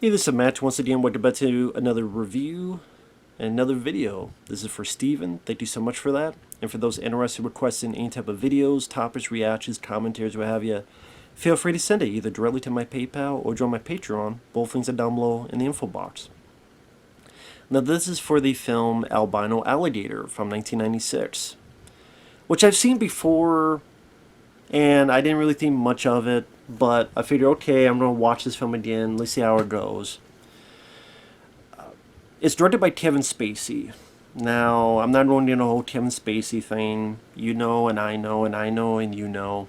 Hey, this is Matt. Once again, welcome back to another review and another video. This is for Steven. Thank you so much for that. And for those interested in requesting any type of videos, topics, reactions, commentaries, what have you, feel free to send it either directly to my PayPal or join my Patreon. Both links are down below in the info box. Now, this is for the film Albino Alligator from 1996, which I've seen before, and I didn't really think much of it, but I figured, okay, I'm going to watch this film again. Let's see how it goes. It's directed by Kevin Spacey. Now, I'm not going to do the whole Kevin Spacey thing. You know, and I know, and I know, and you know.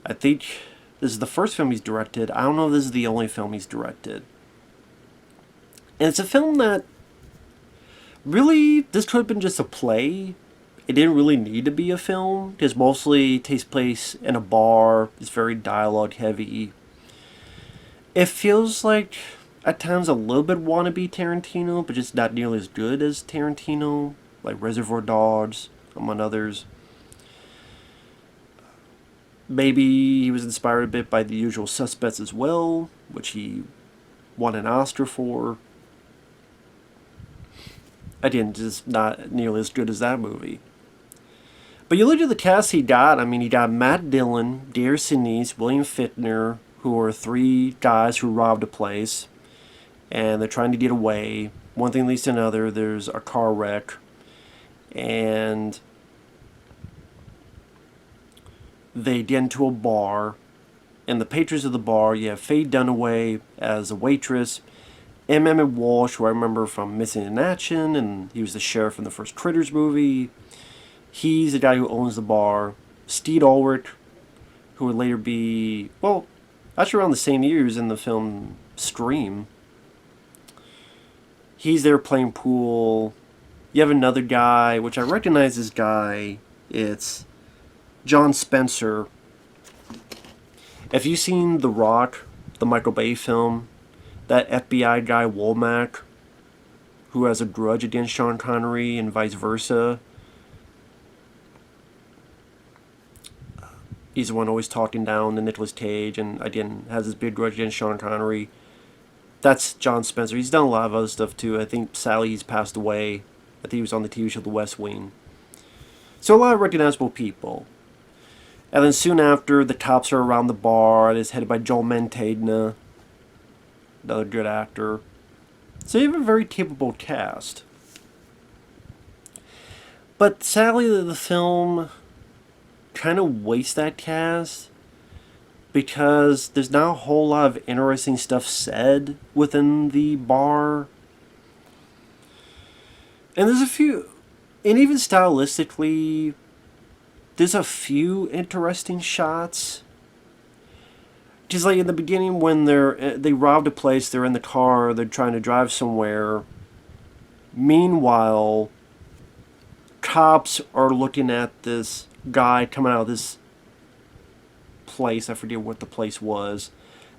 I think this is the first film he's directed. I don't know if this is the only film he's directed. And it's a film that really, this could have been just a play. It didn't really need to be a film, because mostly it takes place in a bar. It's very dialogue heavy. It feels like, at times, a little bit wannabe Tarantino, but just not nearly as good as Tarantino, like Reservoir Dogs, among others. Maybe he was inspired a bit by The Usual Suspects as well, which he won an Oscar for. Again, just not nearly as good as that movie. But you look at the cast he got. I mean, he got Matt Dillon, Gary Sinise, William Fichtner, who are three guys who robbed a place, and they're trying to get away. One thing leads to another. There's a car wreck, and they get into a bar. And the patrons of the bar, you have Faye Dunaway as a waitress, Emmett Walsh, who I remember from Missing in Action, and he was the sheriff in the first Critters movie. He's the guy who owns the bar. Steve Ulrich, who would later be, well, actually around the same year he was in the film Scream. He's there playing pool. You have another guy, which I recognize this guy. It's John Spencer. If you've seen The Rock, the Michael Bay film, that FBI guy Womack, who has a grudge against Sean Connery and vice versa, he's the one always talking down to Nicolas Cage, and again has this big grudge against Sean Connery. That's John Spencer. He's done a lot of other stuff too. I think sadly he's passed away. I think he was on the TV show The West Wing. So a lot of recognizable people. And then soon after, the cops are around the bar. It's headed by Joel Mantegna, another good actor. So you have a very capable cast. But sadly, the film kind of wastes that cast, because there's not a whole lot of interesting stuff said within the bar. And there's a few, and even stylistically, there's a few interesting shots. Just like in the beginning when they robbed a place, they're in the car, they're trying to drive somewhere. Meanwhile, cops are looking at this guy coming out of this place. I forget what the place was.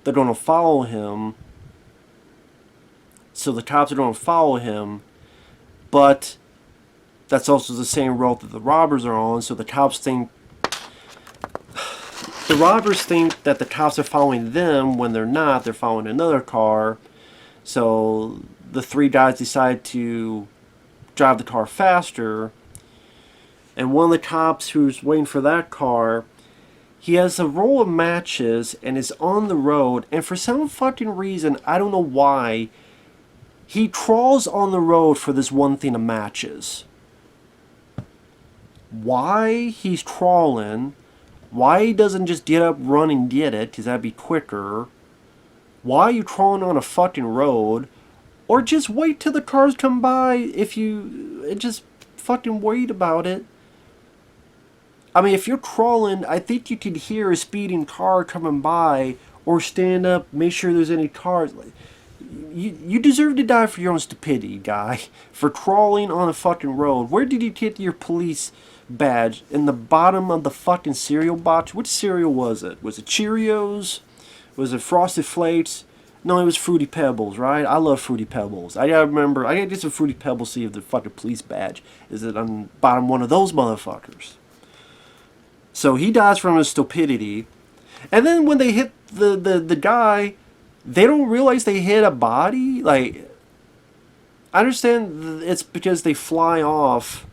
They're going to follow him. So the cops are going to follow him, but that's also the same road that the robbers are on. So the robbers think that the cops are following them when they're not. They're following another car. So the three guys decide to drive the car faster. And one of the cops who's waiting for that car, he has a roll of matches and is on the road. And for some fucking reason, I don't know why, he crawls on the road for this one thing of matches. Why he's crawling, why he doesn't just get up, run, and get it, because that'd be quicker. Why are you crawling on a fucking road? Or just wait till the cars come by. If you just fucking wait about it. I mean, if you're crawling, I think you could hear a speeding car coming by, or stand up, make sure there's any cars. You deserve to die for your own stupidity, guy, for crawling on a fucking road. Where did you get your police badge? In the bottom of the fucking cereal box? Which cereal was it? Was it Cheerios? Was it Frosted Flakes? No, it was Fruity Pebbles, right? I love Fruity Pebbles. I gotta get some Fruity Pebbles, see if the fucking police badge is it on the bottom one of those motherfuckers. So he dies from his stupidity. And then when they hit the guy, They don't realize they hit a body? Like, I understand it's because they fly off,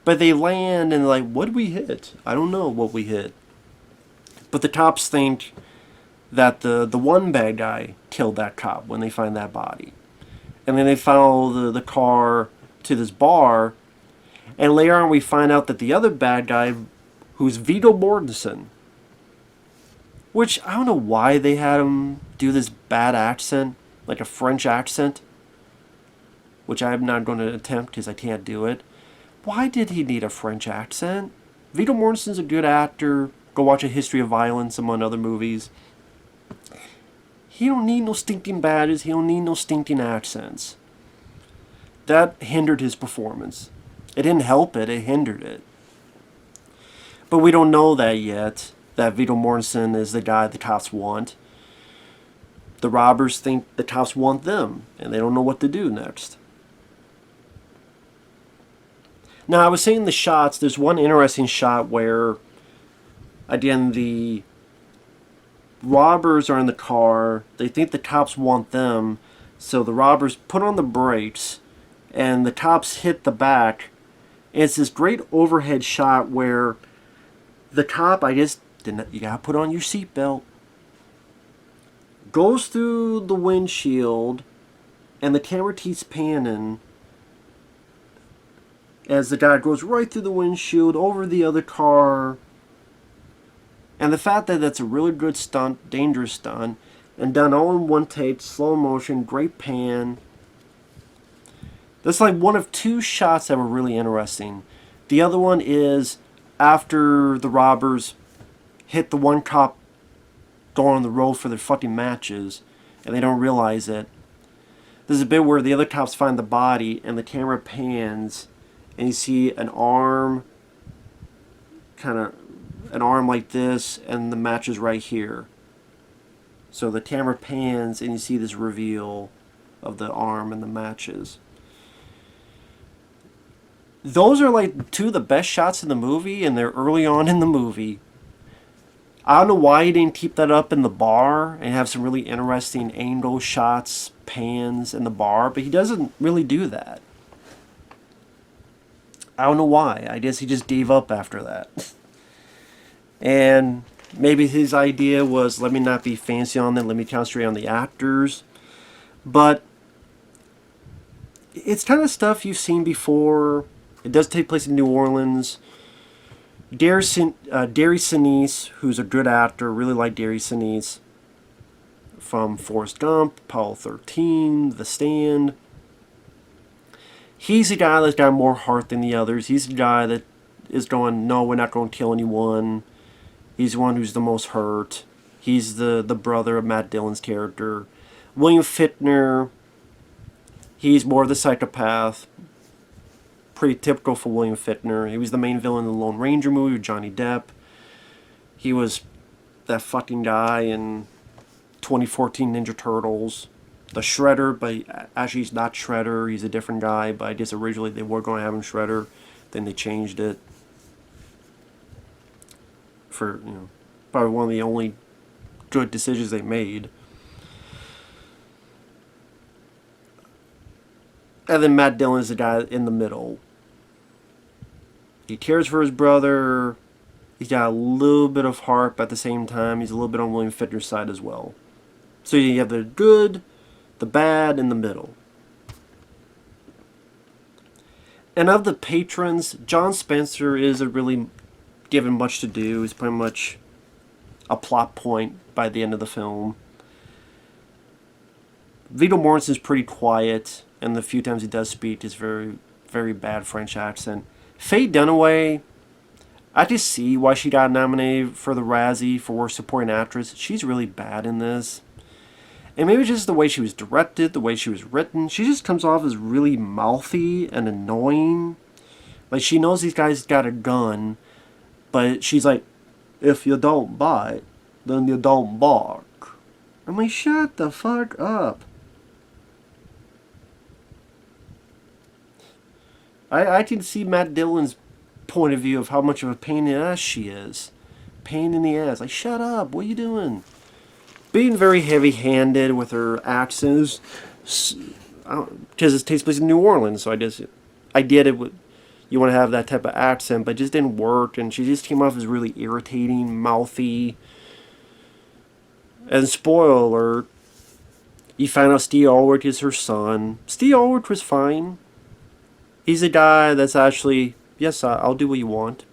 but they land and like, what did we hit? I don't know what we hit. But the cops think that the one bad guy killed that cop when they find that body. And then they follow the car to this bar, and later on we find out that the other bad guy, who's Viggo Mortensen, which I don't know why they had him do this bad accent, like a French accent, which I'm not going to attempt because I can't do it. Why did he need a French accent? Viggo Mortensen's a good actor. Go watch A History of Violence, among other movies. He don't need no stinking badges. He don't need no stinking accents. That hindered his performance. It didn't help it. It hindered it. But we don't know that yet. That Viggo Mortensen is the guy the cops want. The robbers think the cops want them, and they don't know what to do next. Now, I was saying the shots. There's one interesting shot where, again, the robbers are in the car. They think the cops want them, so the robbers put on the brakes, and the cops hit the back. And it's this great overhead shot where the cop, I guess, you gotta put on your seatbelt, goes through the windshield, and the camera keeps panning as the guy goes right through the windshield over the other car. And the fact that that's a really good stunt, dangerous stunt, and done all in one take, slow motion, great pan. That's like one of two shots that were really interesting. The other one is after the robbers hit the one cop going on the road for their fucking matches, and they don't realize it. There's a bit where the other cops find the body, and the camera pans, and you see an arm, kind of an arm like this, and the match is right here. So the camera pans, and you see this reveal of the arm and the matches. Those are like two of the best shots in the movie, and they're early on in the movie. I don't know why he didn't keep that up in the bar and have some really interesting angle shots, pans in the bar, but he doesn't really do that. I don't know why. I guess he just gave up after that. And maybe his idea was, let me not be fancy on that, let me concentrate on the actors. But it's kind of stuff you've seen before. It does take place in New Orleans. Gary Sinise, who's a good actor, really like Gary Sinise, from Forrest Gump, Apollo 13, The Stand. He's a guy that's got more heart than the others. He's the guy that is going, no, we're not going to kill anyone. He's the one who's the most hurt. He's the brother of Matt Dillon's character. William Fichtner, he's more of the psychopath. Pretty typical for William Fichtner. He was the main villain in the Lone Ranger movie with Johnny Depp. He was that fucking guy in 2014 Ninja Turtles. The Shredder, but actually he's not Shredder. He's a different guy, but I guess originally they were going to have him Shredder. Then they changed it. For, probably one of the only good decisions they made. And then Matt Dillon is the guy in the middle. He cares for his brother. He's got a little bit of heart, but at the same time, he's a little bit on William Fichtner's side as well. So you have the good, the bad, and the middle. And of the patrons, John Spencer isn't really given much to do. He's pretty much a plot point by the end of the film. Viggo Mortensen's pretty quiet, and the few times he does speak is very, very bad French accent. Faye Dunaway, I just see why she got nominated for the Razzie for Worst Supporting Actress. She's really bad in this. And maybe just the way she was directed, the way she was written. She just comes off as really mouthy and annoying. Like, she knows these guys got a gun, but she's like, if you don't bite, then you don't bark. I'm like, shut the fuck up. I can see Matt Dillon's point of view of how much of a pain in the ass she is. Pain in the ass. Like, shut up. What are you doing? being very heavy-handed with her accents, because it takes place in New Orleans, so I did it with, you want to have that type of accent, but it just didn't work, and she just came off as really irritating, mouthy. And spoiler alert, you find out Steve Ulrich is her son. Steve Ulrich was fine. He's a guy that's actually, yes, I'll do what you want.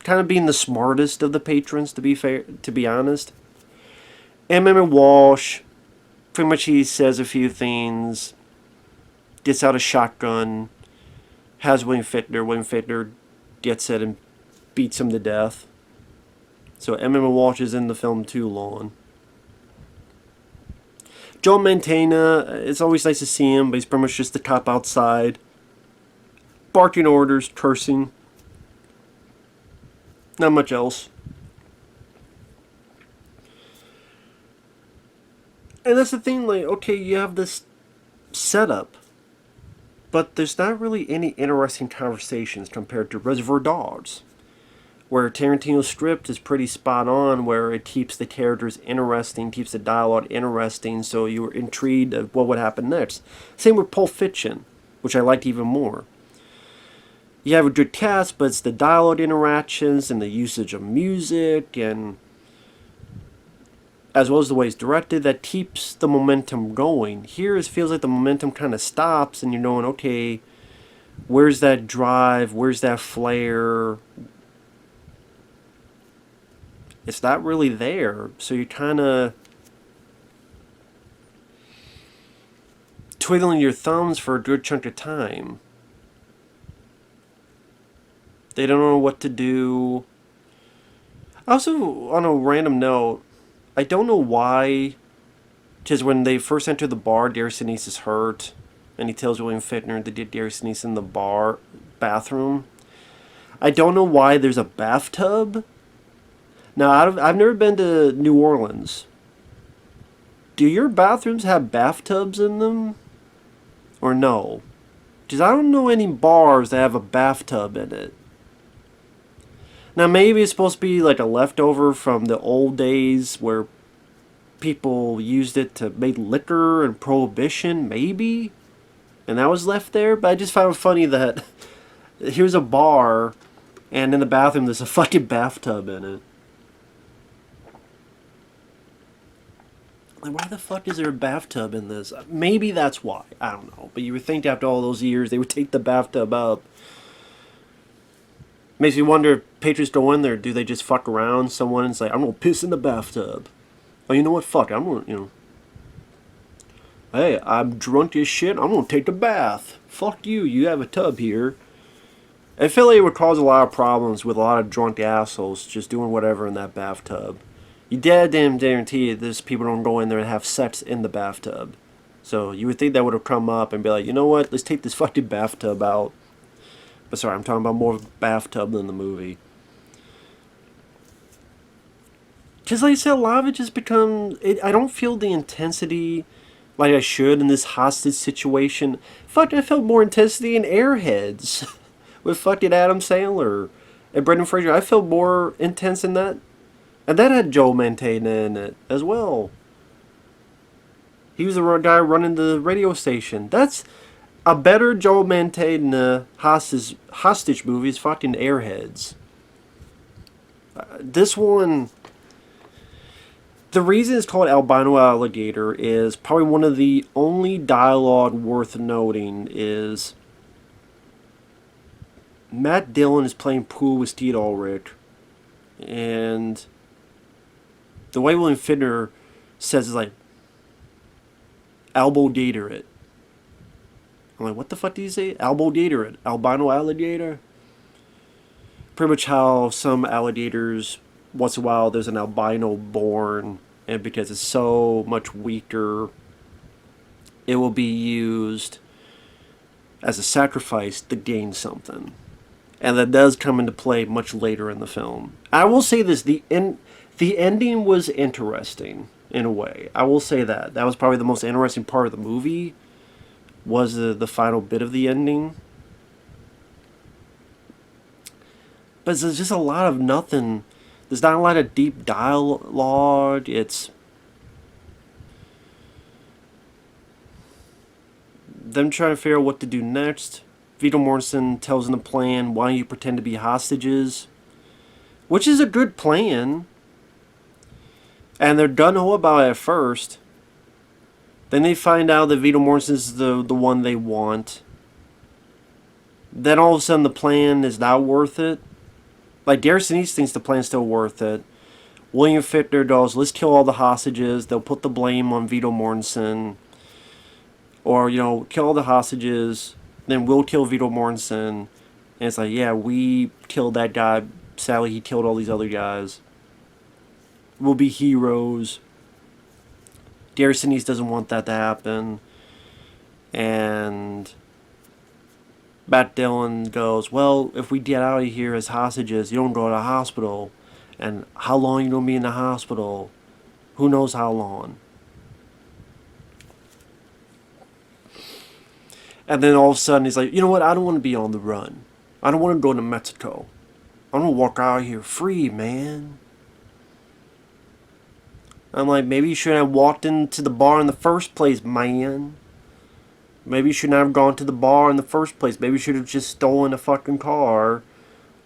Kind of being the smartest of the patrons, to be fair, to be honest. Emma Walsh, pretty much he says a few things, gets out a shotgun, has William Fichtner. William Fichtner gets it and beats him to death. So Emma Walsh is in the film too long. Joe Mantegna, it's always nice to see him, but he's pretty much just the cop outside. Barking orders, cursing. Not much else. And that's the thing, like, okay, you have this setup, but there's not really any interesting conversations compared to Reservoir Dogs, where Tarantino's script is pretty spot on, where it keeps the characters interesting, keeps the dialogue interesting, so you're intrigued of what would happen next. Same with Pulp Fiction, which I liked even more. You have a good cast, but it's the dialogue interactions and the usage of music, and as well as the way it's directed, that keeps the momentum going. Here it feels like the momentum kind of stops, and you're knowing, okay, where's that drive, where's that flair? It's not really there, so you're kind of twiddling your thumbs for a good chunk of time. They don't know what to do. Also, on a random note, I don't know why, because when they first enter the bar, Gary Sinise is hurt, and he tells William Fichtner to get Gary Sinise in the bathroom. I don't know why there's a bathtub. Now, I've never been to New Orleans. Do your bathrooms have bathtubs in them? Or no? Because I don't know any bars that have a bathtub in it. Now, maybe it's supposed to be like a leftover from the old days where people used it to make liquor and prohibition, maybe? And that was left there? But I just found it funny that here's a bar, and in the bathroom there's a fucking bathtub in it. Like, why the fuck is there a bathtub in this? Maybe that's why. I don't know. But you would think after all those years they would take the bathtub up. Makes me wonder if patrons go in there, do they just fuck around someone and say, I'm gonna piss in the bathtub? Oh, you know what? Fuck, I'm gonna, hey, I'm drunk as shit, I'm gonna take a bath. Fuck you, you have a tub here. I feel like it would cause a lot of problems with a lot of drunk assholes just doing whatever in that bathtub. You damn guarantee there's people don't go in there and have sex in the bathtub. So you would think that would have come up and be like, you know what? Let's take this fucking bathtub out. But sorry, I'm talking about more bathtub than the movie. Because like I said, a lot of it just becomes... I don't feel the intensity like I should in this hostage situation. Fuck, I felt more intensity in Airheads with fucking Adam Sandler and Brendan Fraser. I felt more intense in that. And that had Joe Mantegna in it as well. He was the guy running the radio station. That's a better Joe Mantegna hostage movie is fucking Airheads. This one... The reason it's called Albino Alligator is probably one of the only dialogue worth noting is Matt Dillon is playing pool with Steve Ulrich, and the way William Fichtner says is like, elbow gator it. I'm like, what the fuck do you say? Elbow gator it. Albino alligator? Pretty much how some alligators, once in a while, there's an albino born, and because it's so much weaker, it will be used as a sacrifice to gain something. And that does come into play much later in the film. I will say this, the ending was interesting, in a way. I will say that. That was probably the most interesting part of the movie, was the final bit of the ending. But there's just a lot of nothing. There's not a lot of deep dialogue. It's them trying to figure out what to do next. Viggo Mortensen tells them the plan. Why don't you pretend to be hostages? Which is a good plan. And they're gung-ho about it at first. Then they find out that Viggo Mortensen is the one they want. Then all of a sudden the plan is not worth it. Like, Gary Sinise thinks the plan's still worth it. William Fichtner goes, let's kill all the hostages. They'll put the blame on Viggo Mortensen. Or, kill all the hostages. Then we'll kill Viggo Mortensen. And it's like, yeah, we killed that guy. Sadly, he killed all these other guys. We'll be heroes. Gary Sinise doesn't want that to happen. And Matt Dillon goes, well, if we get out of here as hostages, you don't go to the hospital. And how long you going to be in the hospital? Who knows how long? And then all of a sudden he's like, you know what? I don't want to be on the run. I don't want to go to Mexico. I want to walk out of here free, man. I'm like, maybe you shouldn't have walked into the bar in the first place, man. Maybe you shouldn't have gone to the bar in the first place. Maybe you should have just stolen a fucking car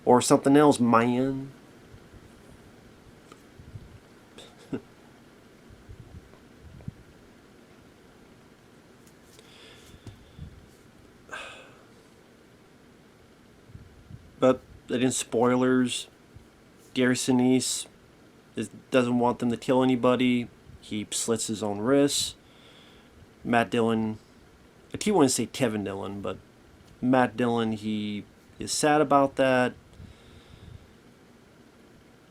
or something else, man. But again, spoilers. Gary Sinise doesn't want them to kill anybody. He slits his own wrists. Matt Dillon, I keep wanting to say Kevin Dillon, but Matt Dillon, he is sad about that.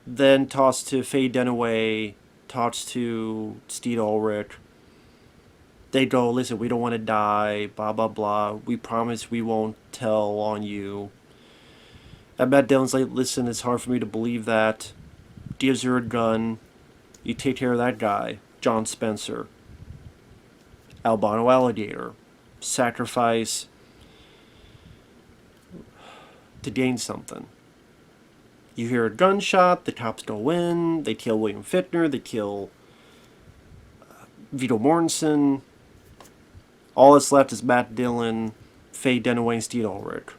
Then talks to Faye Dunaway, talks to Steve Ulrich. They go, listen, we don't want to die, blah, blah, blah. We promise we won't tell on you. And Matt Dillon's like, listen, it's hard for me to believe that. Gives her a gun. You take care of that guy, John Spencer. Albino Alligator. Sacrifice to gain something. You hear a gunshot, the cops go in, they kill William Fichtner, they kill Viggo Mortensen. All that's left is Matt Dillon, Faye Dunaway, and Steve Ulrich.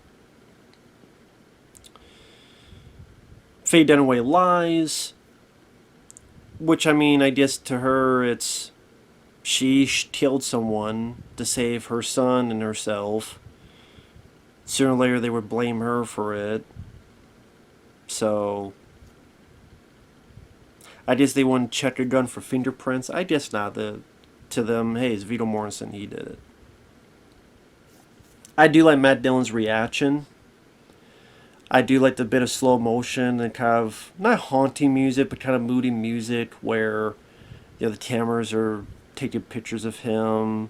Faye Dunaway lies, which, I mean, I guess to her it's she killed someone to save her son and herself. Sooner or later they would blame her for it. So I guess they wouldn't check a gun for fingerprints. I guess not. To them, hey, it's Viggo Mortensen, he did it. I do like Matt Dillon's reaction. I do like the bit of slow motion and kind of, not haunting music, but kind of moody music where, the cameras are taking pictures of him.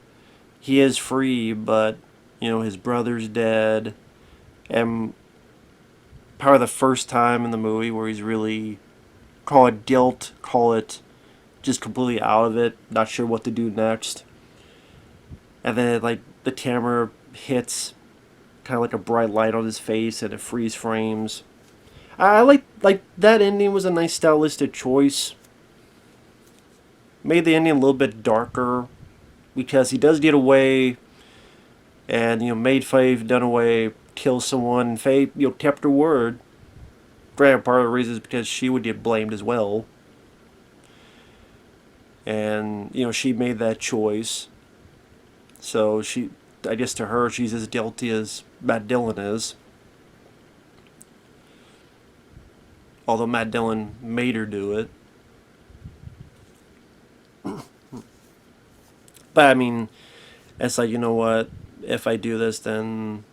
He is free, but, his brother's dead. And probably the first time in the movie where he's really, call it guilt, call it just completely out of it, not sure what to do next. And then, the camera hits kind of like a bright light on his face and it freeze frames. I like that ending was a nice stylistic choice. Made the ending a little bit darker because he does get away and made Faye Dunaway kill someone, and Faye kept her word. Granted, part of the reason is because she would get blamed as well. And she made that choice. So I guess to her, she's as guilty as Matt Dillon is. Although Matt Dillon made her do it. But I mean, it's like, you know what? If I do this, then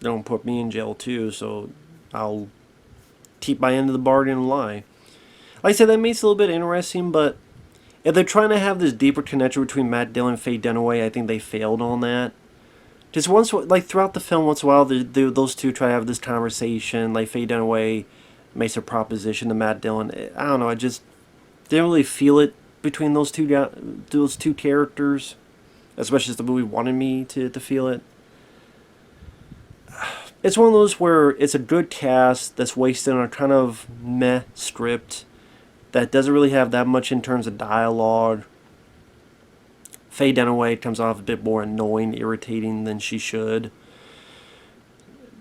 they don't put me in jail too. So I'll keep my end of the bargain and lie. Like I said, that makes it a little bit interesting, but if they're trying to have this deeper connection between Matt Dillon and Faye Dunaway, I think they failed on that. Just once, throughout the film, once in a while, those two try to have this conversation. Like, Faye Dunaway makes a proposition to Matt Dillon. I don't know, I just didn't really feel it between those two characters, as much as the movie wanted me to feel it. It's one of those where it's a good cast that's wasted on a kind of meh script that doesn't really have that much in terms of dialogue. Faye Dunaway comes off a bit more annoying, irritating than she should.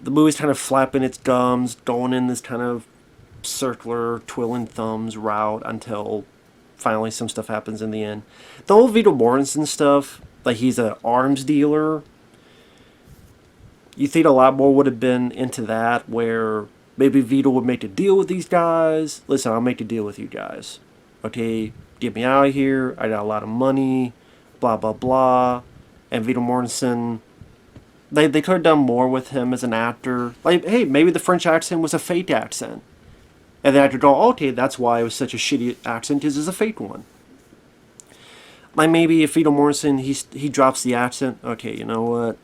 The movie's kind of flapping its gums, going in this kind of circular, twiddling thumbs route until finally some stuff happens in the end. The whole Viggo Mortensen stuff, like he's an arms dealer, you think a lot more would have been into that, where maybe Vito would make a deal with these guys. Listen, I'll make a deal with you guys. Okay, get me out of here. I got a lot of money. Blah, blah, blah. And Viggo Mortensen, they could have done more with him as an actor. Like, hey, maybe the French accent was a fake accent. And the actor go, okay, that's why it was such a shitty accent, because it's a fake one. Like, maybe if Viggo Mortensen, he drops the accent. Okay, you know what?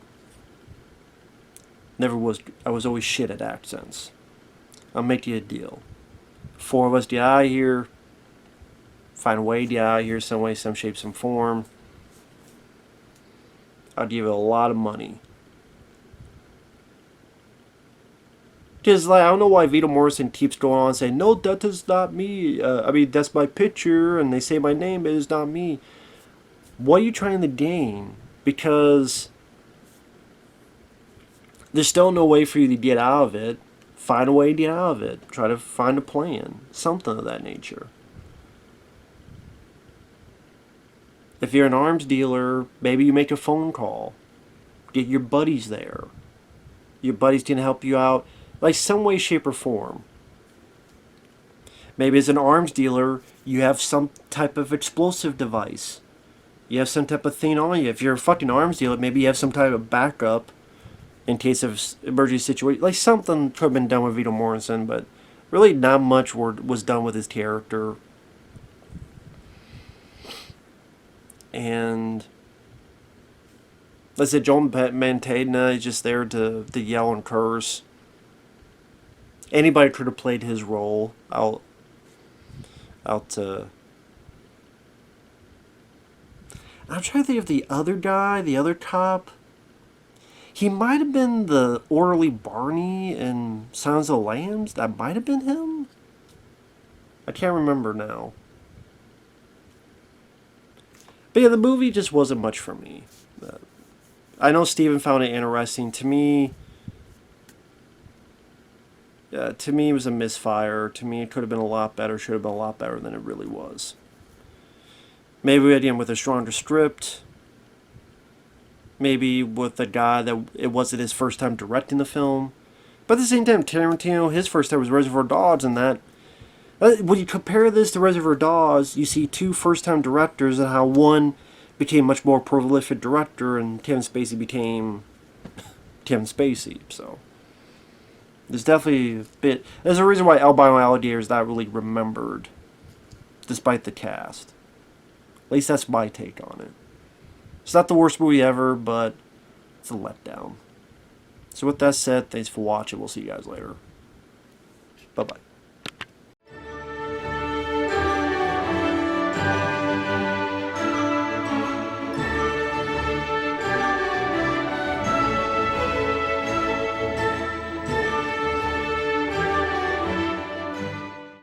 I was always shit at accents. I'll make you a deal. 4 of us get out of here. Find a way to get out of here some way, some shape, some form. I'll give you a lot of money. Because, like, I don't know why Viggo Mortensen keeps going on saying, no, that is not me. That's my picture, and they say my name, but it's not me. What are you trying to gain? Because there's still no way for you to get out of it. Find a way to get out of it. Try to find a plan. Something of that nature. If you're an arms dealer, maybe you make a phone call. Get your buddies there. Your buddies can help you out, like some way, shape, or form. Maybe as an arms dealer, you have some type of explosive device. You have some type of thing on you. If you're a fucking arms dealer, maybe you have some type of backup in case of emergency situation. Like, something could have been done with Viggo Mortensen, but really not much was done with his character. And let's say Joel Mantegna is just there to yell and curse. Anybody could have played his role. I'm trying to think of the other guy, the other cop. He might have been the orderly Barney in Silence of the Lambs. That might have been him. I can't remember now. But yeah, the movie just wasn't much for me. I know Steven found it interesting. To me, it was a misfire. To me, it could have been a lot better. Should have been a lot better than it really was. Maybe again with a stronger script. Maybe with a guy that it wasn't his first time directing the film. But at the same time, Tarantino, his first time was Reservoir Dogs, and that... When you compare this to Reservoir Dogs, you see 2 first-time directors and how one became much more prolific director and Kevin Spacey became Kevin Spacey. So there's definitely a bit... There's a reason why Albino Alligator is not really remembered, despite the cast. At least that's my take on it. It's not the worst movie ever, but it's a letdown. So with that said, thanks for watching. We'll see you guys later. Bye-bye.